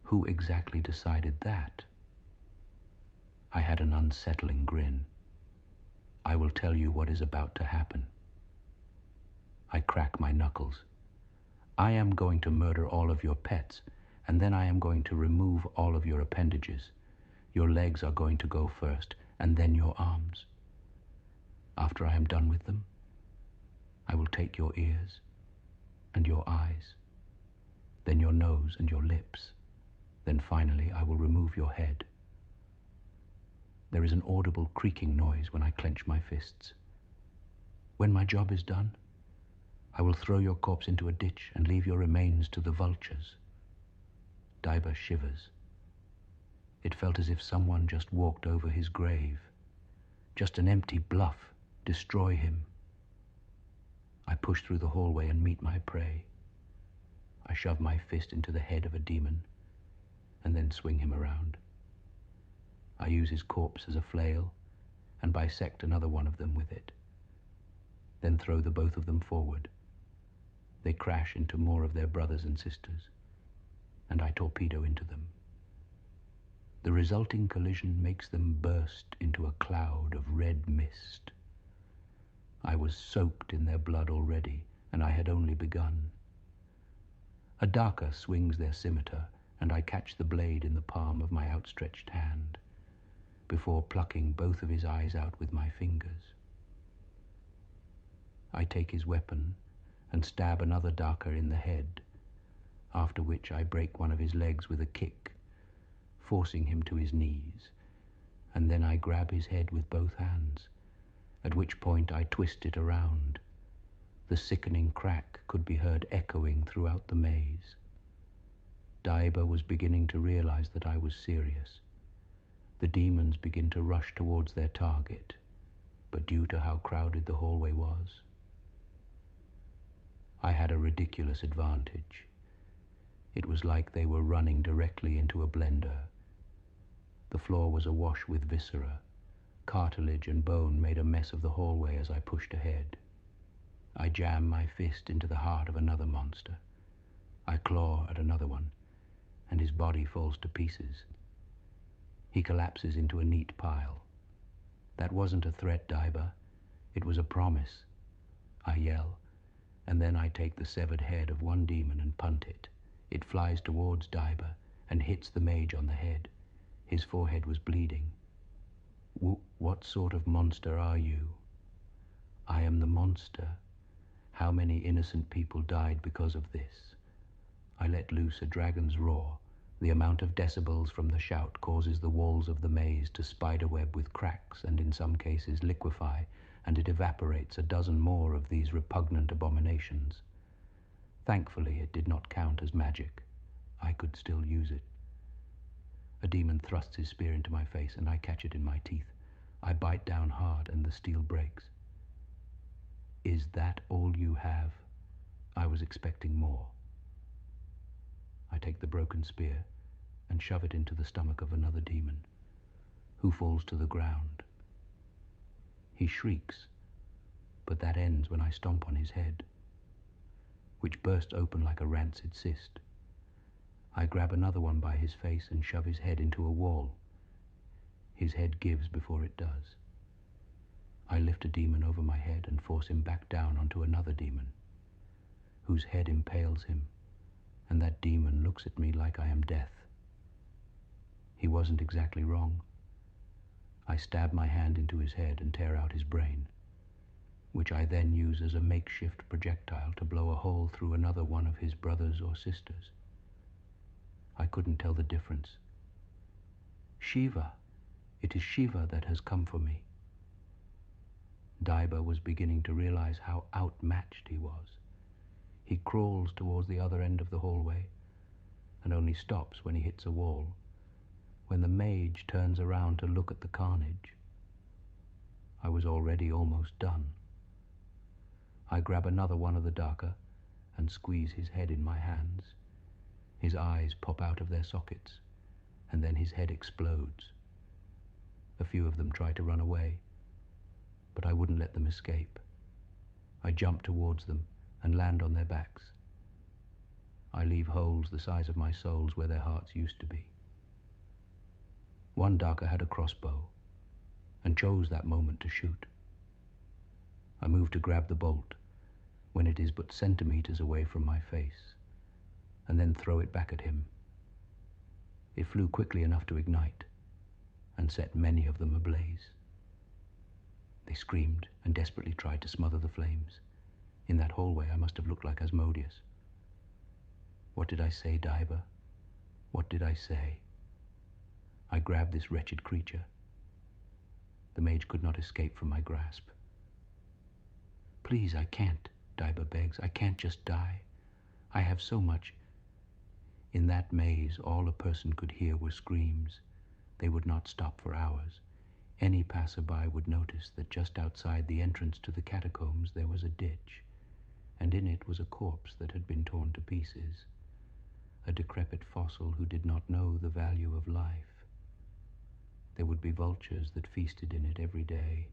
Who exactly decided that? I had an unsettling grin. I will tell you what is about to happen. I crack my knuckles. I am going to murder all of your pets, and then I am going to remove all of your appendages. Your legs are going to go first, and then your arms. After I am done with them, I will take your ears and your eyes, then your nose and your lips. Then finally I will remove your head. There is an audible creaking noise when I clench my fists. When my job is done, I will throw your corpse into a ditch and leave your remains to the vultures. Diber shivers. It felt as if someone just walked over his grave. Just an empty bluff. Destroy him. I push through the hallway and meet my prey. I shove my fist into the head of a demon and then swing him around. I use his corpse as a flail and bisect another one of them with it. Then throw the both of them forward. They crash into more of their brothers and sisters, and I torpedo into them. The resulting collision makes them burst into a cloud of red mist. I was soaked in their blood already, and I had only begun. A darker swings their scimitar, and I catch the blade in the palm of my outstretched hand, before plucking both of his eyes out with my fingers. I take his weapon and stab another darker in the head, after which I break one of his legs with a kick, forcing him to his knees, and then I grab his head with both hands, at which point I twist it around. The sickening crack could be heard echoing throughout the maze. Diber was beginning to realize that I was serious. The demons begin to rush towards their target, but due to how crowded the hallway was, I had a ridiculous advantage. It was like they were running directly into a blender. The floor was awash with viscera. Cartilage and bone made a mess of the hallway as I pushed ahead. I jam my fist into the heart of another monster. I claw at another one, and his body falls to pieces. He collapses into a neat pile. That wasn't a threat, Diber. It was a promise. I yell, and then I take the severed head of one demon and punt it. It flies towards Diber and hits the mage on the head. His forehead was bleeding. What sort of monster are you? I am the monster. How many innocent people died because of this? I let loose a dragon's roar. The amount of decibels from the shout causes the walls of the maze to spiderweb with cracks and in some cases liquefy, and it evaporates a dozen more of these repugnant abominations. Thankfully, it did not count as magic. I could still use it. A demon thrusts his spear into my face, and I catch it in my teeth. I bite down hard, and the steel breaks. Is that all you have? I was expecting more. I take the broken spear and shove it into the stomach of another demon, who falls to the ground. He shrieks, but that ends when I stomp on his head, which bursts open like a rancid cyst. I grab another one by his face and shove his head into a wall. His head gives before it does. I lift a demon over my head and force him back down onto another demon, whose head impales him, and that demon looks at me like I am death. He wasn't exactly wrong. I stab my hand into his head and tear out his brain, which I then use as a makeshift projectile to blow a hole through another one of his brothers or sisters. I couldn't tell the difference. Shiva! It is Shiva that has come for me. Diber was beginning to realize how outmatched he was. He crawls towards the other end of the hallway and only stops when he hits a wall, when the mage turns around to look at the carnage. I was already almost done. I grab another one of the darker and squeeze his head in my hands. His eyes pop out of their sockets, and then his head explodes. A few of them try to run away, but I wouldn't let them escape. I jump towards them and land on their backs. I leave holes the size of my souls where their hearts used to be. One darker had a crossbow, and chose that moment to shoot. I move to grab the bolt, when it is but centimeters away from my face, and then throw it back at him. It flew quickly enough to ignite, and set many of them ablaze. They screamed and desperately tried to smother the flames. In that hallway I must have looked like Asmodeus. What did I say, Diver? What did I say? I grabbed this wretched creature. The mage could not escape from my grasp. Please, I can't, Diver begs. I can't just die. I have so much. In that maze, all a person could hear were screams. They would not stop for hours. Any passerby would notice that just outside the entrance to the catacombs there was a ditch, and in it was a corpse that had been torn to pieces, a decrepit fossil who did not know the value of life. There would be vultures that feasted in it every day,